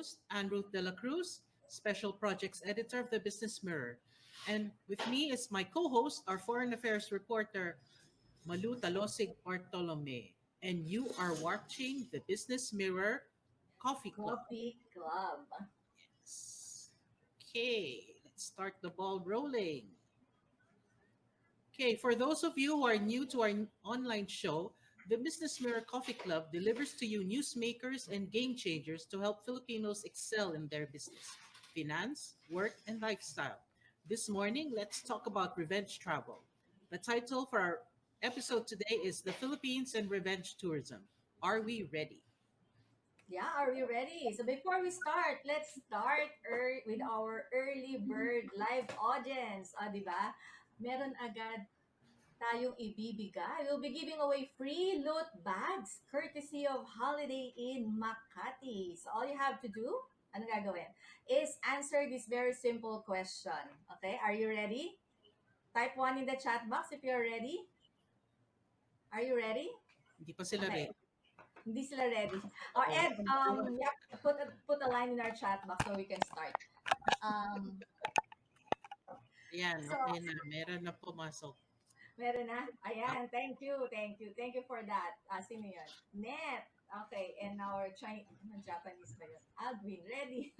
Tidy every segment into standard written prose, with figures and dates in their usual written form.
host, Anne Ruth de la Cruz, Special Projects Editor of the Business Mirror. And with me is my co host, our Foreign Affairs reporter, Malu Talosig Bartolome. And you are watching the Business Mirror Coffee Club. Coffee Club. Okay, let's start the ball rolling. Okay, for those of you who are new to our online show, the Business Mirror Coffee Club delivers to you newsmakers and game changers to help Filipinos excel in their business, finance, work, and lifestyle. This morning, let's talk about revenge travel. The title for our episode today is The Philippines and Revenge Tourism. Are we ready? Yeah, are we ready? So before we start, let's start with our early bird live audience. Di ba? Meron agad tayong ibibigay. We'll be giving away free loot bags courtesy of Holiday Inn Makati. So all you have to do, ano gagawin, is answer this very simple question. Okay, are you ready? Type 1 in the chat box if you're ready. Are you ready? Hindi pa sila Okay. ready. Hindi sila ready. Or Oo. Ed, yep, put a line in our chat box so we can start. Um, Ayan, so, okay na. Meron na pumasok. meron na. Ah, Ayan, thank you, thank you. Thank you for that. Sino yun? Net. Okay, and our Chinese, Japanese ba yun? Alvin, ready?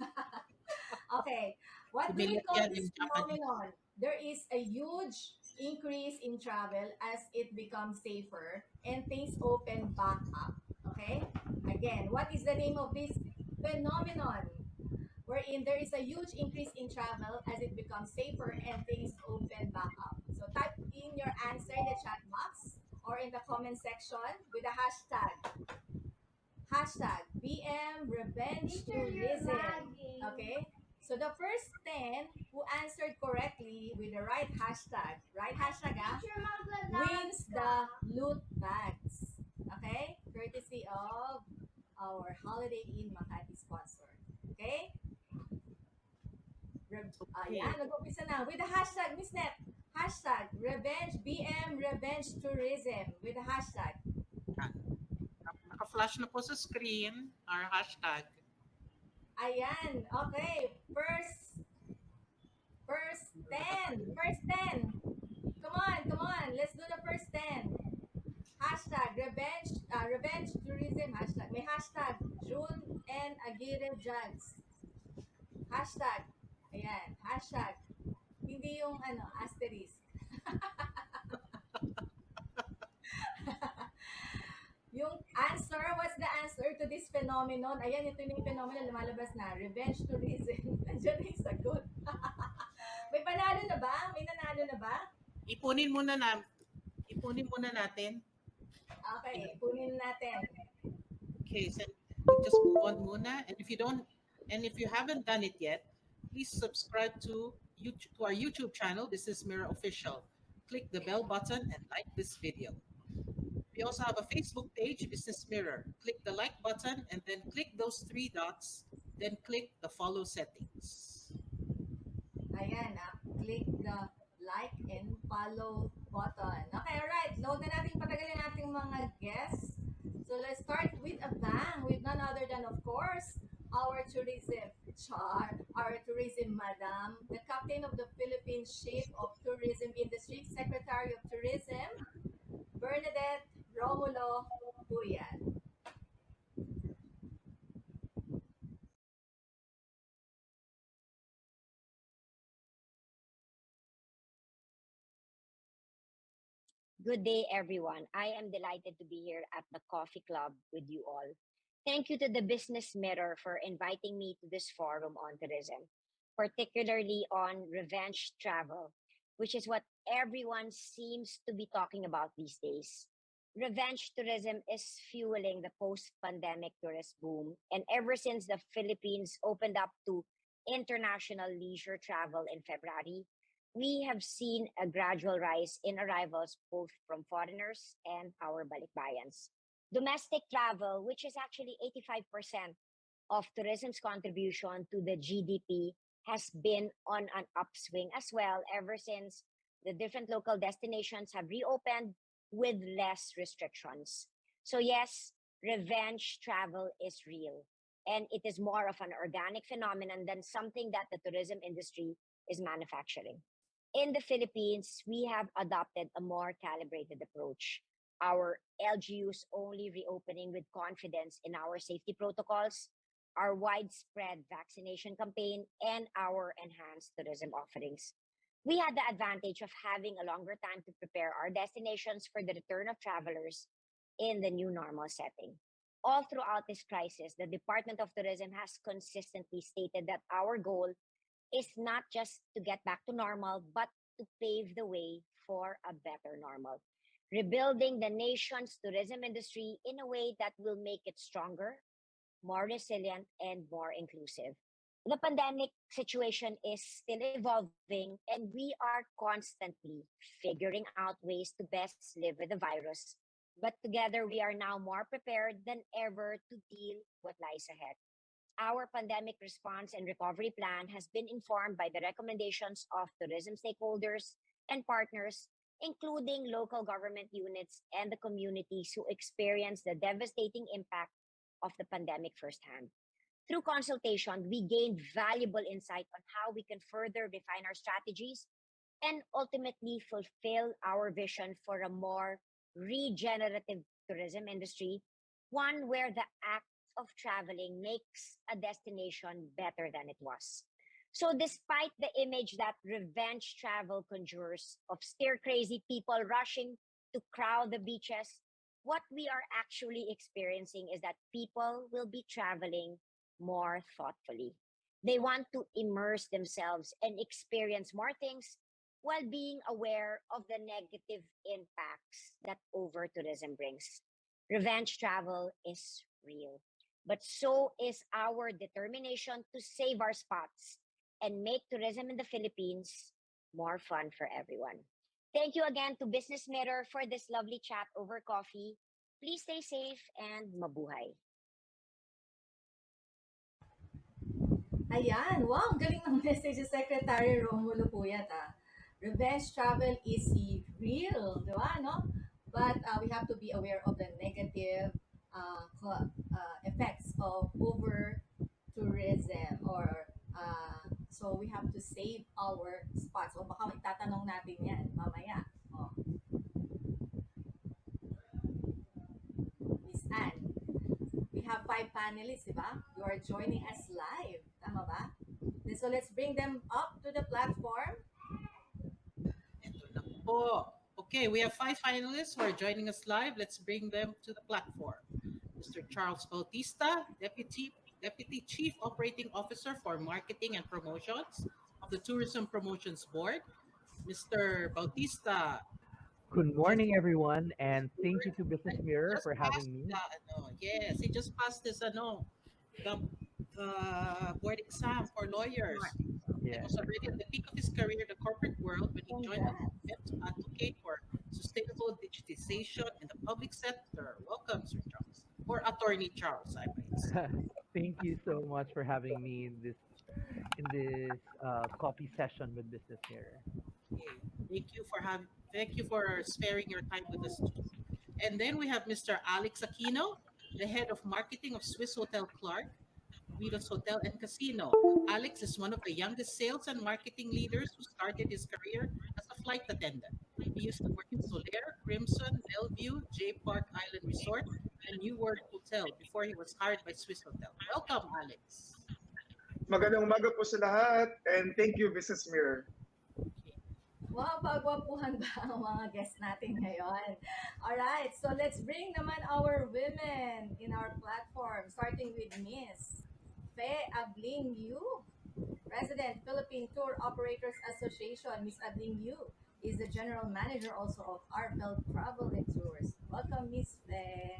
Okay, si what do we Beliat call yan this in Japanese. phenomenon? There is a huge increase in travel as it becomes safer and things open back up. Okay? Again, what is the name of this phenomenon? Wherein there is a huge increase in travel as it becomes safer and things open back up. So type in your answer in the chat box or in the comment section with the hashtag BM Revenge Tourism. Okay? So the first 10 who answered correctly with the right hashtag wins the loot bags. Okay? Courtesy of our Holiday Inn Makati sponsor. Okay? Okay. Ayan, nag-umpisa na. With the hashtag, Miss Net, hashtag Revenge BM Revenge Tourism with the hashtag. Ah, naka-flash na po sa screen our hashtag. Ayan, okay. First 10. Come on, come on. Let's do the first 10. Hashtag revenge tourism hashtag. May hashtag June and Aguirre Jugs. Hashtag. Ayan, hashtag. Hindi yung asterisk. Yung answer, what's the answer to this phenomenon? Ayan, ito yung phenomenon, lumalabas na. Revenge tourism. Nandiyan na yung sagot. May panalo na ba? May nanalo na ba? Ipunin muna na ipunin muna natin. Okay, punin natin. Okay, so we just move on muna. And if you haven't done it yet, please subscribe to YouTube, to our YouTube channel. This is Mirror Official. Click the bell button and like this video. We also have a Facebook page, Business Mirror. Click the like button and then click those three dots. Then click the follow settings. Ayan, click the like and follow button. Okay, alright. Load na natin patagalin nating mga guests. So let's start with a bang with none other than, of course, our our tourism madam, the captain of the Philippine Ship of Tourism Industry, Secretary of Tourism, Bernadette Romulo Puyan. Good day, everyone. I am delighted to be here at the Coffee Club with you all. Thank you to the Business Mirror for inviting me to this forum on tourism, particularly on revenge travel, which is what everyone seems to be talking about these days. Revenge tourism is fueling the post pandemic tourist boom. And ever since the Philippines opened up to international leisure travel in February, we have seen a gradual rise in arrivals both from foreigners and our balikbayans. Domestic travel, which is actually 85% of tourism's contribution to the GDP, has been on an upswing as well ever since the different local destinations have reopened with less restrictions. So, yes, revenge travel is real. and it is more of an organic phenomenon than something that the tourism industry is manufacturing. In the Philippines, we have adopted a more calibrated approach. Our LGUs only reopening with confidence in our safety protocols, our widespread vaccination campaign, and our enhanced tourism offerings. We had the advantage of having a longer time to prepare our destinations for the return of travelers in the new normal setting. All throughout this crisis, the Department of Tourism has consistently stated that our goal is not just to get back to normal, but to pave the way for a better normal. Rebuilding the nation's tourism industry in a way that will make it stronger, more resilient, and more inclusive. The pandemic situation is still evolving, and we are constantly figuring out ways to best live with the virus. But together, we are now more prepared than ever to deal what lies ahead. Our pandemic response and recovery plan has been informed by the recommendations of tourism stakeholders and partners, including local government units and the communities who experienced the devastating impact of the pandemic firsthand. Through consultation, we gained valuable insight on how we can further refine our strategies and ultimately fulfill our vision for a more regenerative tourism industry, one where the act of traveling makes a destination better than it was. So, despite the image that revenge travel conjures of stir crazy people rushing to crowd the beaches, what we are actually experiencing is that people will be traveling more thoughtfully. They want to immerse themselves and experience more things while being aware of the negative impacts that over tourism brings. Revenge travel is real, but so is our determination to save our spots and make tourism in the Philippines more fun for everyone. Thank you again to Business Mirror for this lovely chat over coffee. Please stay safe and mabuhay. Ayan, wow, ang galing ng message ni Secretary Romulo Puyat, ah. Revenge travel is real, di ba, no? But we have to be aware of the negative effects of over tourism or so we have to save our spots. O baka itatanong natin yan mamaya. O, Miss Anne, we have five panelists, di ba? You are joining us live. Tama ba? So let's bring them up to the platform. Ito na po. Okay, we have five finalists who are joining us live. Let's bring them to the platform. Mr. Charles Bautista, Deputy Chief Operating Officer for Marketing and Promotions of the Tourism Promotions Board. Mr. Bautista, Good just morning, everyone, and thank you to Business Mirror just for passed having me. the yes, he just passed this the board exam for lawyers and Yes. was already at the peak of his career in the corporate world when he joined a Congrats. movement to advocate for sustainable digitization in the public sector. Welcome, Sir Charles, or Attorney Charles, I might say. Thank you so much for having me in this coffee session with Business Mirror. Okay. Thank you for sparing your time with us too. And then we have Mr. Alex Aquino, the head of marketing of Swiss Hotel Clark, Guido's Hotel and Casino. Alex is one of the youngest sales and marketing leaders who started his career as a flight attendant. He used to work at Solaire, Crimson, Bellevue, J Park Island Resort, and New World Hotel before he was hired by Swiss Hotel. Welcome, Alex. Magandang umaga po sa lahat and thank you Business Mirror. Okay. Wow, pagwapuhan ba ang mga guests natin ngayon? Alright, so let's bring naman our women in our platform, starting with Miss Fe Abling Yu, President, Philippine Tour Operators Association. Miss Abling Yu is the General Manager also of Arfeld Travel and Tours. Welcome, Miss Fe.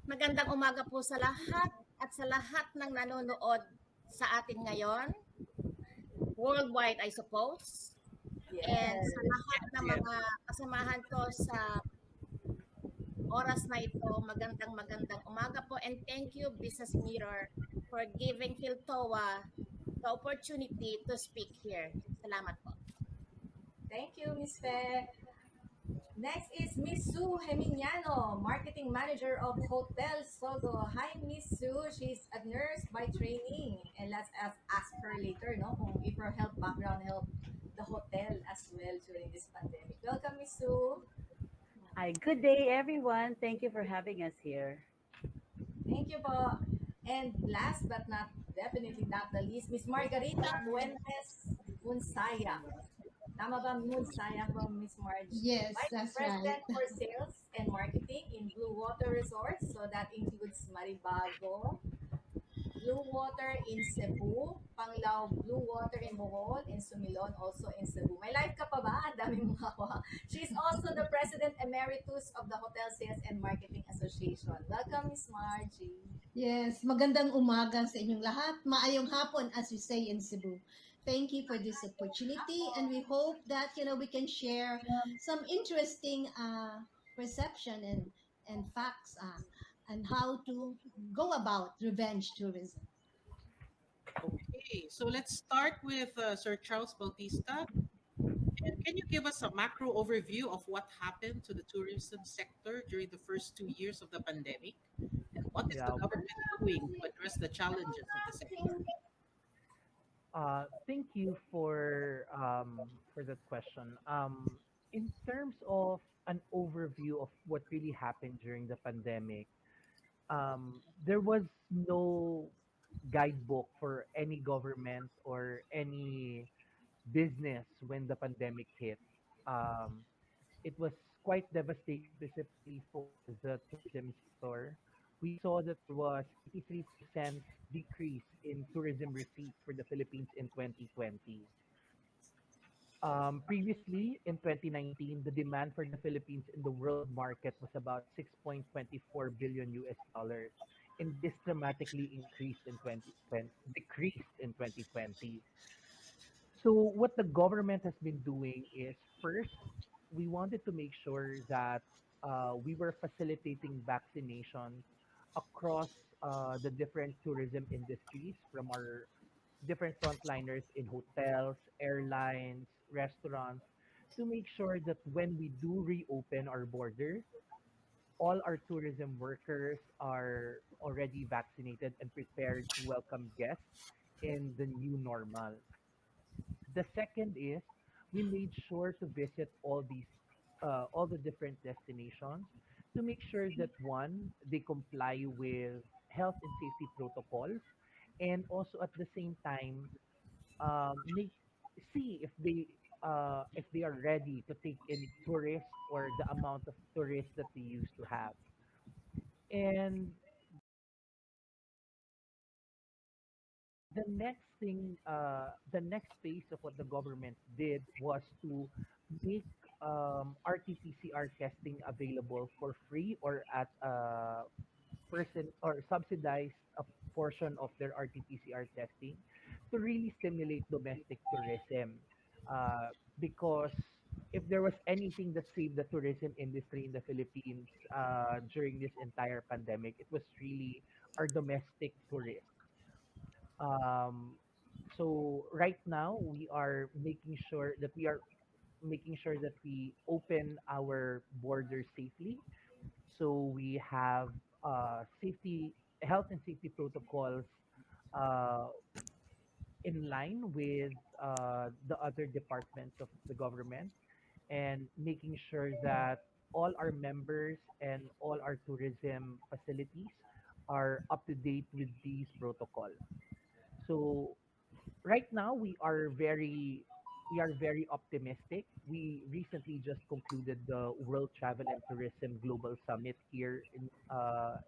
Magandang umaga po sa lahat at sa lahat ng nanonood sa atin ngayon. Worldwide, I suppose. And Yes. sa lahat ng Yes. mga kasamahan ko sa oras na ito, magandang umaga po. And thank you, Business Mirror, for giving Philtoa the opportunity to speak here. Salamat po. Thank you, Miss Fe. Next is Miss Sue Geminiano, Marketing Manager of Hotel Sogo. Hi, Miss Sue. She's a nurse by training. And ask her later, no, kung if her health background helped the hotel as well during this pandemic. Welcome, Miss Sue. Hi, good day, everyone. Thank you for having us here. Thank you po. And last but not definitely not the least, Miss Margarita Fuentes Munsaya. Tama ba Munsaya po, Miss Marge? Yes, Vice that's right. President for Sales and Marketing in Blue Water Resorts. So that includes Maribago, Blue Water in Cebu, Panglao Blue Water in Bohol, and Sumilon also in Cebu. May live ka pa ba? Ang dami mong hawak. She's also the President Emeritus of the Hotel Sales and Marketing Association. Welcome, Miss Margie. Yes, magandang umaga sa inyong lahat. Maayong hapon as we say in Cebu. Thank you for this opportunity and we hope that we can share some interesting perception and facts and how to go about revenge tourism. Okay, so let's start with Sir Charles Bautista. And can you give us a macro overview of what happened to the tourism sector during the first 2 years of the pandemic? And what is the Yeah. government doing to address the challenges of the sector? Thank you for that question. In terms of an overview of what really happened during the pandemic, there was no guidebook for any government or any business when the pandemic hit. Um, it was quite devastating, specifically for the tourism sector. We saw that there was 83% decrease in tourism receipts for the Philippines in 2020. Previously, in 2019, the demand for the Philippines in the world market was about 6.24 billion US dollars, and this dramatically increased in 2020, decreased in 2020. So what the government has been doing is, first, we wanted to make sure that we were facilitating vaccinations across the different tourism industries, from our different frontliners in hotels, airlines, restaurants, to make sure that when we do reopen our borders, all our tourism workers are already vaccinated and prepared to welcome guests in the new normal. The second is, we made sure to visit all the different destinations to make sure that, one, they comply with health and safety protocols, and also at the same time, make see if they are ready to take any tourists or the amount of tourists that they used to have. And the next phase of what the government did was to make RT-PCR testing available for free or at a person or subsidize a portion of their RT-PCR testing to really stimulate domestic tourism. Because if there was anything that saved the tourism industry in the Philippines during this entire pandemic, it was really our domestic tourists. Um, so right now we are making sure that we open our borders safely. So we have safety, health and safety protocols uh, in line with the other departments of the government, and making sure that all our members and all our tourism facilities are up to date with these protocols. So right now we are very optimistic. We recently just concluded the World Travel and Tourism Global Summit here in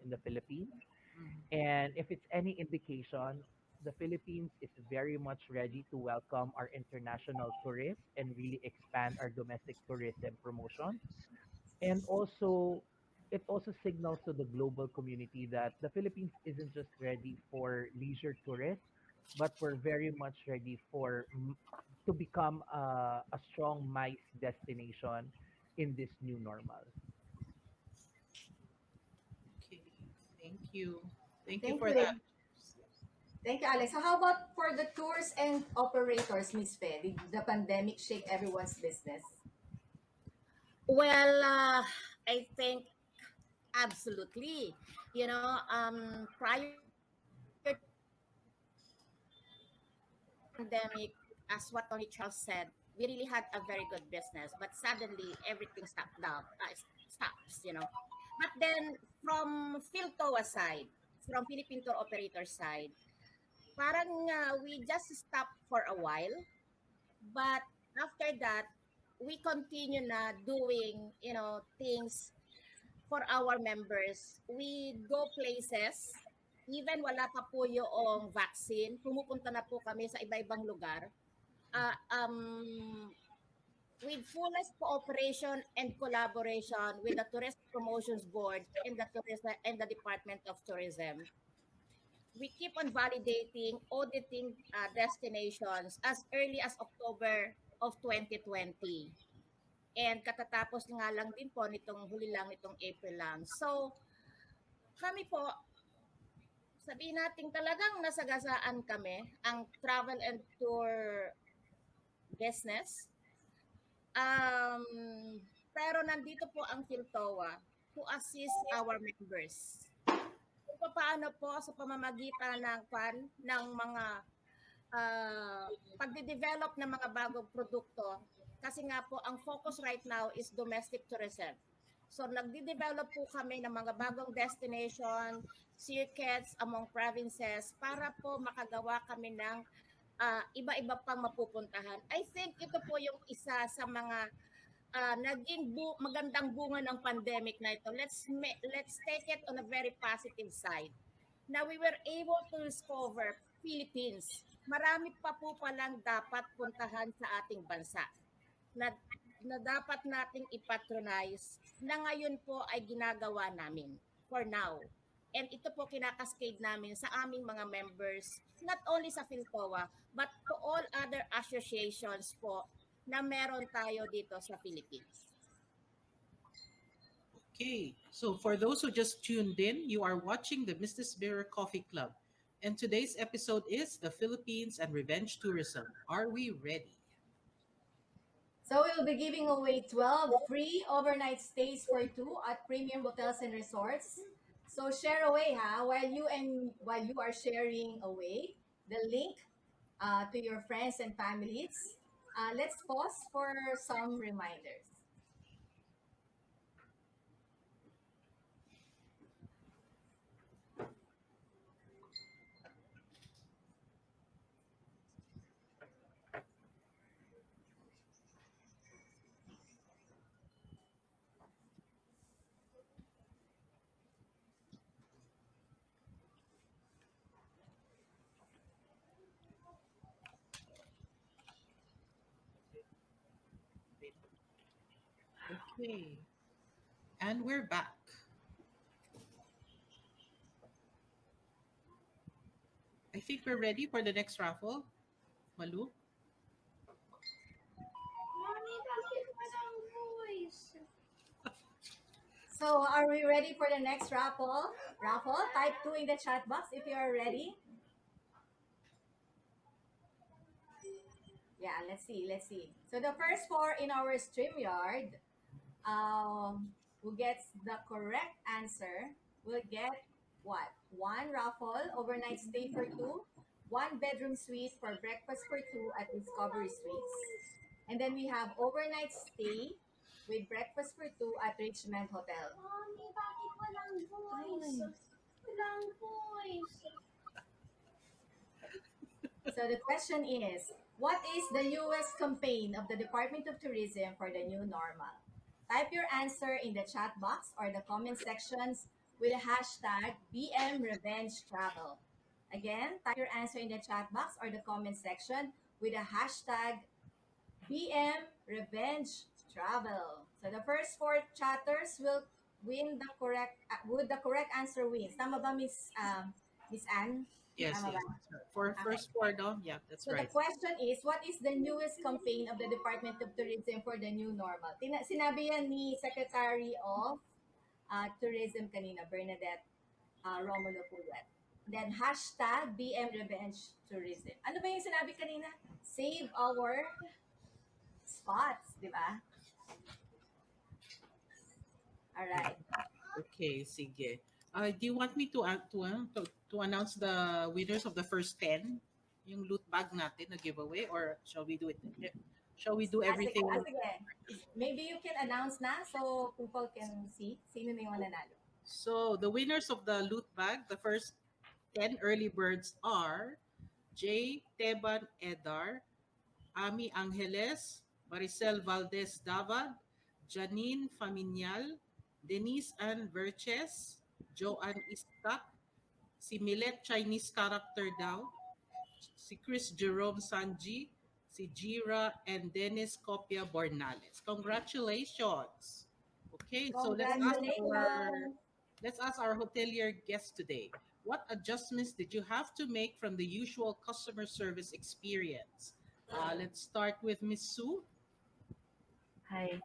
the Philippines. Mhm. And if it's any indication, the Philippines is very much ready to welcome our international tourists and really expand our domestic tourism promotion. And also, it also signals to the global community that the Philippines isn't just ready for leisure tourists, but we're very much ready to become a strong MICE destination in this new normal. Okay, thank you. Thank you Thank for you. that. Thank you, Alex. So how about for the tours and operators, Miss Fe? Did the pandemic shake everyone's business? Well, I think absolutely. Prior to the pandemic, as what Tony Charles said, we really had a very good business, but suddenly everything stops. But then from Philto aside, from Philippine Tour Operator side, parang we just stopped for a while. But after that, we continue na doing, things for our members. We go places, even wala pa po yung vaccine, pumupunta na po kami sa iba-ibang lugar. Ah, with fullest cooperation and collaboration with the Tourist Promotions Board and the Department of Tourism, we keep on validating, auditing destinations as early as October of 2020. And katatapos nga lang din po nitong huli lang, nitong April lang. So, kami po, sabihin natin talagang nasagasaan kami ang travel and tour business. Pero nandito po ang Philtoa to assist our members. Kung paano po sa pamamagitan ng mga ah, pagde-develop ng mga bagong produkto, kasi nga po ang focus right now is domestic tourism. So nagde-develop po kami ng mga bagong destination, circuits among provinces para po makagawa kami ng iba-iba pang mapupuntahan. I think ito po yung isa sa mga naging magandang bunga ng pandemic na ito. Let's take it on a very positive side. Now we were able to discover Philippines. Marami pa po palang dapat puntahan sa ating bansa na, na dapat nating ipatronize na ngayon po ay ginagawa namin for now. And ito po kinakascade namin sa aming mga members, not only sa Philcoa, but to all other associations po na meron tayo dito sa Philippines. Okay, so for those who just tuned in, you are watching the Business Mirror Coffee Club. And today's episode is The Philippines and Revenge Tourism. Are we ready? So we'll be giving away 12 free overnight stays for two at premium hotels and resorts. So share away while you are sharing away the link to your friends and families. Let's pause for some reminders. Okay, and we're back. I think we're ready for the next raffle. Malu? Mommy, bakit walang voice? So are we ready for the next raffle? Type 2 in the chat box if you are ready. Yeah, let's see. So the first four in our StreamYard who gets the correct answer will get what? One raffle, overnight stay for two, one bedroom suite for breakfast for two at Discovery Suites. And then we have overnight stay with breakfast for two at Richmond Hotel. Mommy, bakit walang voice? Walang voice. So the question is, what is the newest campaign of the Department of Tourism for the new normal? Type your answer in the chat box or the comment sections with the hashtag BM Revenge Travel. Again, type your answer in the chat box or the comment section with the hashtag BM Revenge Travel. So the first four chatters will win the correct would the correct answer wins. Tama ba, Miss Anne? Yes, Tama yes. ba? That's right. For Okay. first four down, yeah, that's So the right. question is, what is the newest campaign of the Department of Tourism for the new normal? Sinabi yan ni Secretary of Tourism kanina, Bernadette Romulo Pulwet. Then hashtag BM Revenge Tourism. Ano ba yung sinabi kanina? Save our spots, di ba? All right. Okay, sige. Do you want me to announce the winners of the first 10? Yung loot bag natin na giveaway, or shall we do it? Shall we do Sige, everything? sige. Maybe you can announce na so people can see sino na yung mananalo. So, the winners of the loot bag, the first 10 early birds are J. Teban Edar, Ami Angeles, Maricel Valdez Davad, Janine Faminal, Denise Ann Verches, Joanne Istak, si Millet Chinese character daw, si Chris Jerome Sanji, si Jira, and Dennis Copia Bornales. Congratulations! Okay, so Congratulations! let's ask our hotelier guest today. What adjustments did you have to make from the usual customer service experience? Let's start with Miss Sue. Hi.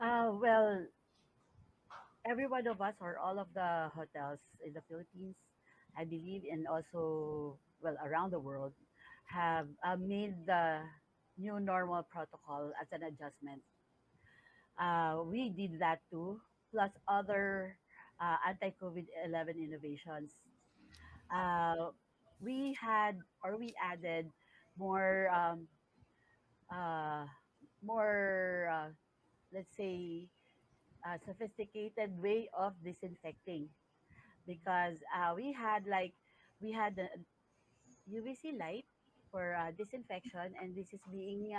Well, every one of us or all of the hotels in the Philippines, I believe, and also, well, around the world, have made the new normal protocol as an adjustment. We did that too, plus other anti-COVID-11 innovations. Uh, we had or we added more, uh, more, let's say, sophisticated way of disinfecting because we had the UVC light for disinfection, and this is being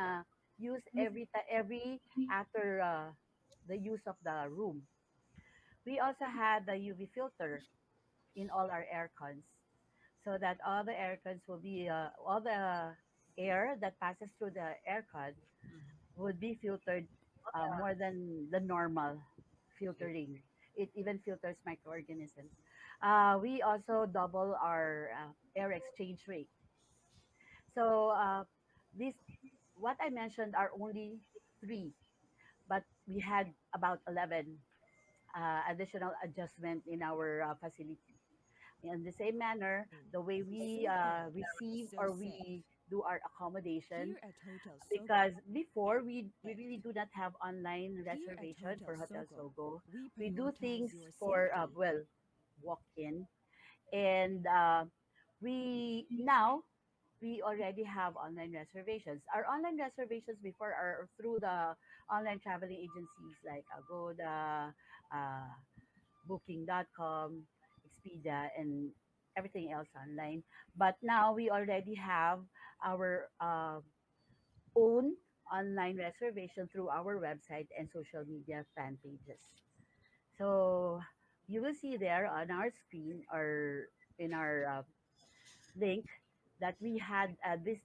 used every after the use of the room. We also had the UV filter in all our air cons, so that all the air cons will be all the air that passes through the aircon would be filtered more than the normal Okay. filtering. It even filters microorganisms. We also double our air exchange rate. So this, what I mentioned are only three, but we had about 11 additional adjustment in our facility. In the same manner, the way we receive or we do our accommodation, because before we really do not have online reservation for Hotel Sogo. We do things for well, walk in, and we now we already have online reservations. Our online reservations before are through the online traveling agencies like Agoda, uh, Booking.com, Expedia, and everything else online. But now we already have our own online reservation through our website and social media fan pages. So you will see there on our screen or in our link that we had this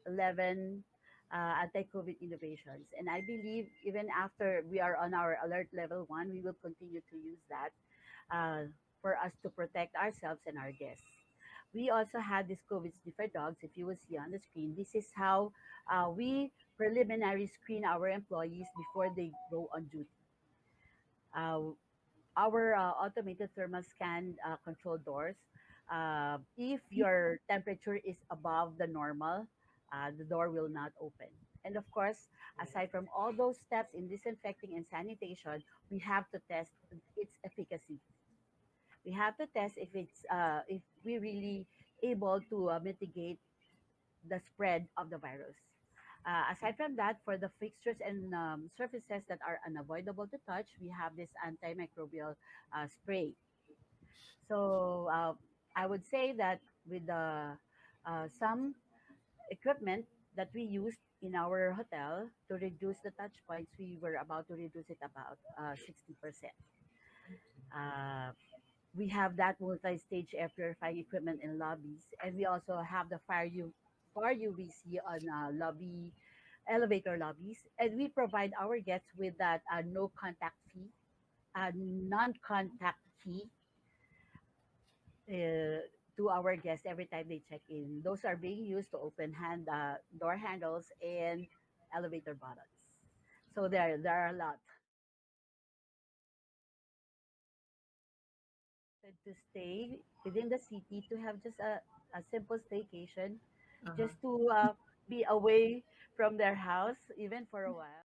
11 anti-COVID innovations. And I believe even after we are on our alert level 1, we will continue to use that uh, for us to protect ourselves and our guests. We also had this COVID sniffer dogs. If you will see on the screen, this is how we preliminary screen our employees before they go on duty. Uh, our automated thermal scan control doors. If your temperature is above the normal, the door will not open. And of course, aside from all those steps in disinfecting and sanitation, we have to test its efficacy. We have to test if we really able to mitigate the spread of the virus. Aside from that, for the fixtures and surfaces that are unavoidable to touch, we have this antimicrobial spray. So I would say that with the some equipment that we used in our hotel to reduce the touch points, we were about to reduce it about 60%. Uh, we have that multi-stage air purifying equipment in lobbies, and we also have the fire UVC on lobby elevator lobbies, and we provide our guests with that no contact fee, non-contact key to our guests every time they check in. Those are being used to open door handles and elevator buttons. So there are a lot. To stay within the city to have just a simple staycation, Uh-huh. just to be away from their house even for a while.